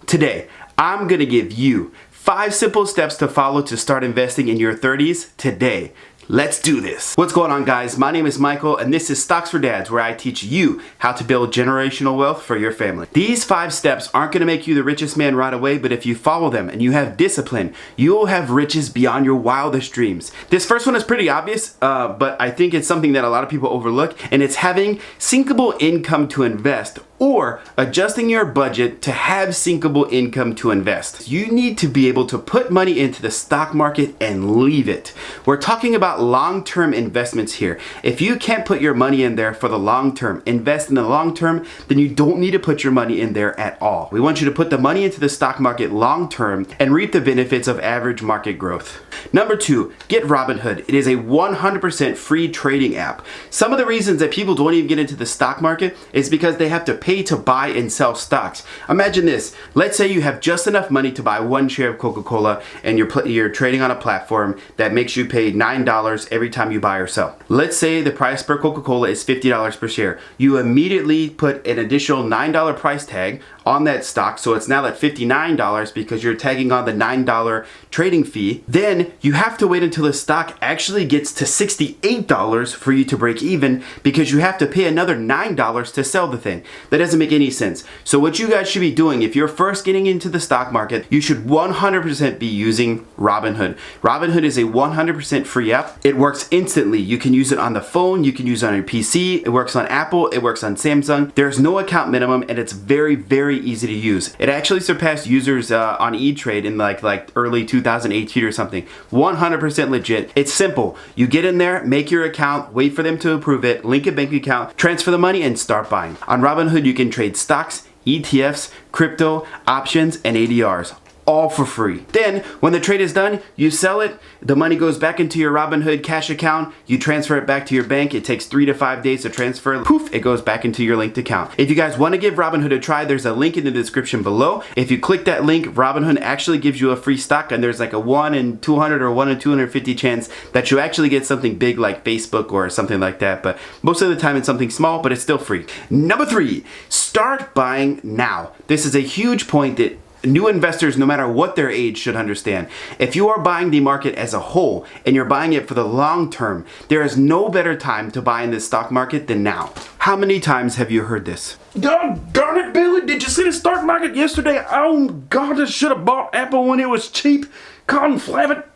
Today, I'm gonna give you 5 simple steps to follow to start investing in your 30s today. Let's do this. What's going on, guys? My name is Michael and this is Stocks for Dads, where I teach you how to build generational wealth for your family. These 5 steps aren't gonna make you the richest man right away, but if you follow them and you have discipline, you'll have riches beyond your wildest dreams. This first one is pretty obvious, but I think it's something that a lot of people overlook, and it's having sinkable income to invest, or adjusting your budget to have sinkable income to invest. You need to be able to put money into the stock market and leave it. We're talking about long-term investments here. If you can't put your money in there for the long term, invest in the long term, then you don't need to put your money in there at all. We want you to put the money into the stock market long term and reap the benefits of average market growth. Number 2, get Robinhood. It is a 100% free trading app. Some of the reasons that people don't even get into the stock market is because they have to pay to buy and sell stocks. Imagine this. Let's say you have just enough money to buy 1 share of Coca-Cola and you're trading on a platform that makes you pay $9 every time you buy or sell. Let's say the price per Coca-Cola is $50 per share. You immediately put an additional $9 price tag on that stock, so it's now at $59 because you're tagging on the $9 trading fee. Then you have to wait until the stock actually gets to $68 for you to break even, because you have to pay another $9 to sell the thing. That doesn't make any sense. So what you guys should be doing, if you're first getting into the stock market, you should 100% be using Robinhood. Robinhood is a 100% free app. It works instantly. You can use it on the phone, you can use it on your PC, it works on Apple, it works on Samsung. There's no account minimum and it's very easy to use. It actually surpassed users on E-Trade in like early 2018 or something. 100% legit. It's simple. You get in there, make your account, wait for them to approve it, link a bank account, transfer the money, and start buying. On Robinhood, you can trade stocks, ETFs, crypto, options, and ADRs. All for free. Then, when the trade is done, you sell it, the money goes back into your Robinhood cash account, you transfer it back to your bank, it takes 3 to 5 days to transfer, poof, it goes back into your linked account. If you guys want to give Robinhood a try, there's a link in the description below. If you click that link, Robinhood actually gives you a free stock, and there's like a 1 in 200 or 1 in 250 chance that you actually get something big like Facebook or something like that, but most of the time it's something small, but it's still free. Number 3, start buying now. This is a huge point that new investors, no matter what their age, should understand. If you are buying the market as a whole and you're buying it for the long term, there is no better time to buy in this stock market than now. How many times have you heard this? Darn it, Billy, did you see the stock market yesterday? Oh God, I should have bought Apple when it was cheap. Conflab it.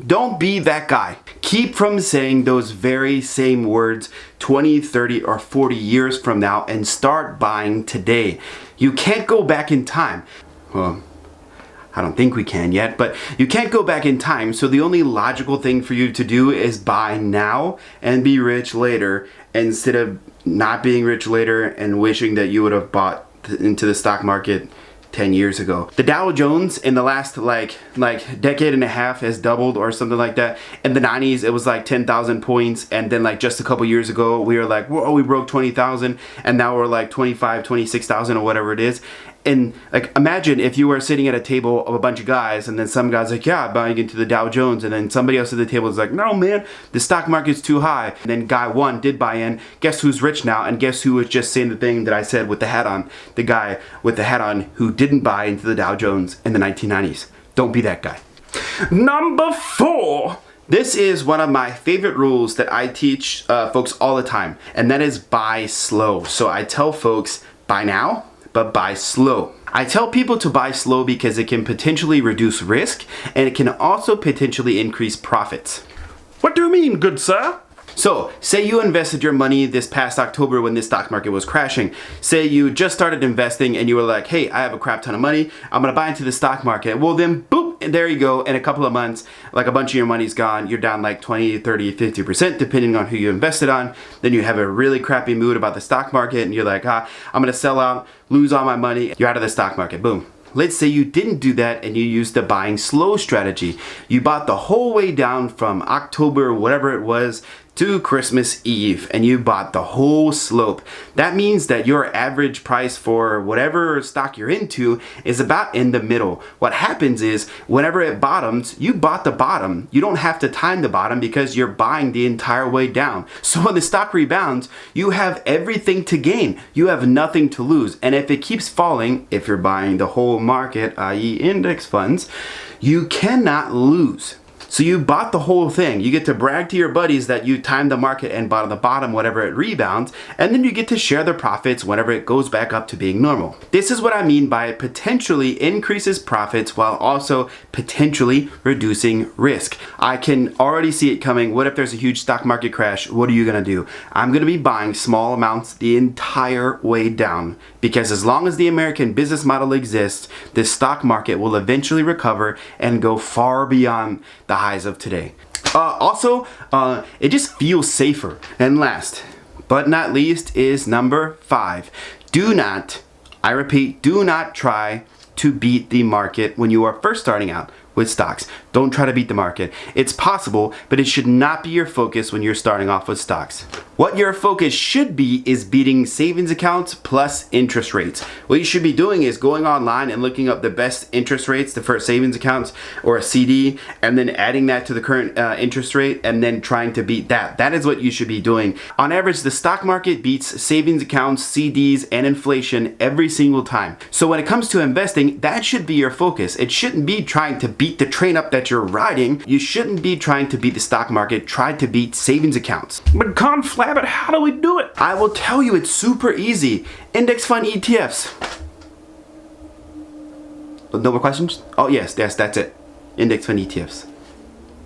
Don't be that guy. Keep from saying those very same words 20, 30, or 40 years from now and start buying today. You can't go back in time. Well, I don't think we can yet, but you can't go back in time, so the only logical thing for you to do is buy now and be rich later, instead of not being rich later and wishing that you would have bought into the stock market 10 years ago. The Dow Jones in the last like decade and a half has doubled or something like that. In the 90s, it was like 10,000 points, and then like just a couple years ago, we were like, whoa, we broke 20,000, and now we're like 25, 26,000 or whatever it is. And like, imagine if you were sitting at a table of a bunch of guys, and then some guy's like, yeah, buying into the Dow Jones, and then somebody else at the table is like, no man, the stock market's too high. And then guy 1 did buy in. Guess who's rich now? And guess who was just saying the thing that I said with the hat on? The guy with the hat on who didn't buy into the Dow Jones in the 1990s. Don't be that guy. Number 4. This is one of my favorite rules that I teach folks all the time, and that is buy slow. So I tell folks, buy now, but buy slow. I tell people to buy slow because it can potentially reduce risk, and it can also potentially increase profits. What do you mean, good sir? So, say you invested your money this past October when the stock market was crashing. Say you just started investing and you were like, hey, I have a crap ton of money, I'm gonna buy into the stock market. Well then, boop, and there you go. In a couple of months, like a bunch of your money's gone. You're down like 20, 30, 50% depending on who you invested on. Then you have a really crappy mood about the stock market and you're like, I'm gonna sell out, lose all my money. You're out of the stock market, boom. Let's say you didn't do that and you used the buying slow strategy. You bought the whole way down from October, whatever it was, to Christmas Eve and you bought the whole slope. That means that your average price for whatever stock you're into is about in the middle. What happens is whenever it bottoms, you bought the bottom. You don't have to time the bottom because you're buying the entire way down. So when the stock rebounds, you have everything to gain. You have nothing to lose. And if it keeps falling, if you're buying the whole market, i.e. index funds, you cannot lose. So you bought the whole thing. You get to brag to your buddies that you timed the market and bought on the bottom whenever it rebounds, and then you get to share the profits whenever it goes back up to being normal. This is what I mean by it potentially increases profits while also potentially reducing risk. I can already see it coming. What if there's a huge stock market crash? What are you gonna do? I'm gonna be buying small amounts the entire way down, because as long as the American business model exists, the stock market will eventually recover and go far beyond the highs of today. It just feels safer. And last but not least is number 5. Do not, I repeat, do not try to beat the market when you are first starting out with stocks. Don't try to beat the market. It's possible, but it should not be your focus when you're starting off with stocks. What your focus should be is beating savings accounts plus interest rates. What you should be doing is going online and looking up the best interest rates for savings accounts or a CD, and then adding that to the current interest rate and then trying to beat that. That is what you should be doing. On average, the stock market beats savings accounts, CDs, and inflation every single time. So when it comes to investing, that should be your focus. It shouldn't be trying to beat the train up that you're riding. You shouldn't be trying to beat the stock market. Try to beat savings accounts. But Conflabbit, how do we do it? I will tell you, it's super easy. Index fund ETFs. No more questions? Oh yes, that's it. Index fund ETFs.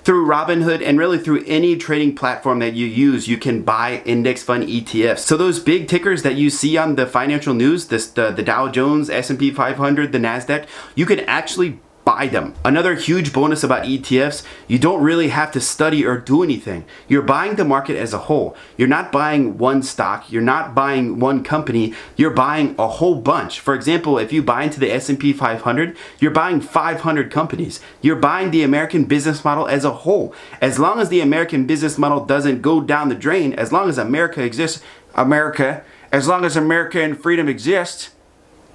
Through Robinhood and really through any trading platform that you use, you can buy index fund ETFs. So those big tickers that you see on the financial news, the Dow Jones, S&P 500, the NASDAQ, you can actually buy them. Another huge bonus about ETFs, you don't really have to study or do anything. You're buying the market as a whole. You're not buying one stock, you're not buying one company, you're buying a whole bunch. For example, if you buy into the S&P 500, you're buying 500 companies. You're buying the American business model as a whole. As long as the American business model doesn't go down the drain, as long as America exists, as long as America and freedom exists,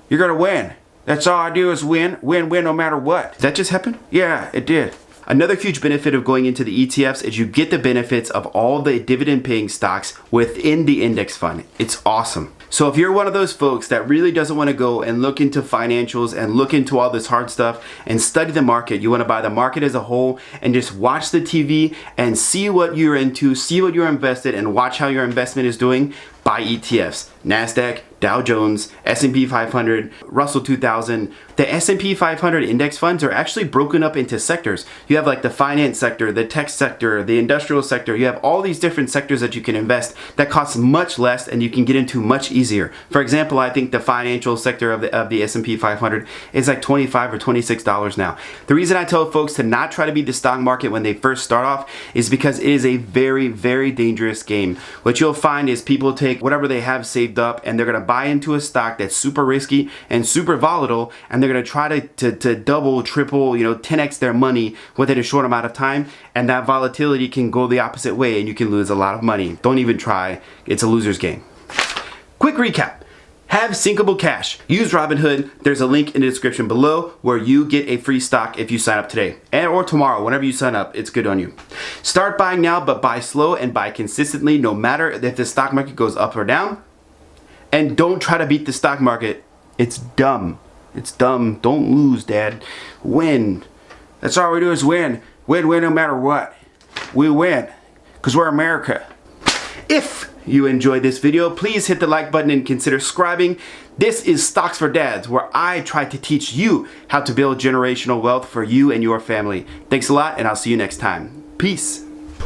you're gonna win. That's all I do is win no matter what. Did that just happen? Yeah, it did. Another huge benefit of going into the ETFs is you get the benefits of all the dividend paying stocks within the index fund. It's awesome. So if you're one of those folks that really doesn't want to go and look into financials and look into all this hard stuff and study the market, you want to buy the market as a whole and just watch the TV and see what you're into, see what you're invested, and watch how your investment is doing, buy ETFs. NASDAQ, Dow Jones, S&P 500, Russell 2000. The S&P 500 index funds are actually broken up into sectors. You have like the finance sector, the tech sector, the industrial sector. You have all these different sectors that you can invest that cost much less and you can get into much easier. For example, I think the financial sector of the S&P 500 is like $25 or $26 now. The reason I tell folks to not try to beat the stock market when they first start off is because it is a very, very dangerous game. What you'll find is people take whatever they have saved up and they're going to buy into a stock that's super risky and super volatile, and they're going to try to double, triple, 10x their money within a short amount of time, and that volatility can go the opposite way and you can lose a lot of money. Don't even try. It's a loser's game. Quick recap. Have sinkable cash. Use Robinhood. There's a link in the description below where you get a free stock if you sign up today or tomorrow. Whenever you sign up, it's good on you. Start buying now, but buy slow and buy consistently no matter if the stock market goes up or down. And don't try to beat the stock market. It's dumb. It's dumb. Don't lose, Dad. Win. That's all we do is win. Win no matter what. We win. Because we're America. If you enjoyed this video, please hit the like button and consider subscribing. This is Stocks for Dads, where I try to teach you how to build generational wealth for you and your family. Thanks a lot, and I'll see you next time. Peace.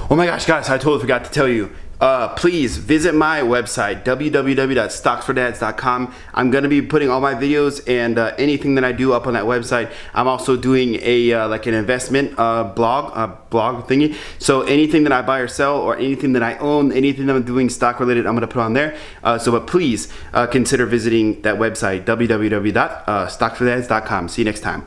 Oh my gosh, guys, I totally forgot to tell you. Please visit my website, www.stocksfordads.com. I'm going to be putting all my videos and anything that I do up on that website. I'm also doing a like an investment blog thingy. So anything that I buy or sell, or anything that I own, anything that I'm doing stock related, I'm going to put on there. But please consider visiting that website, www.stocksfordads.com. See you next time.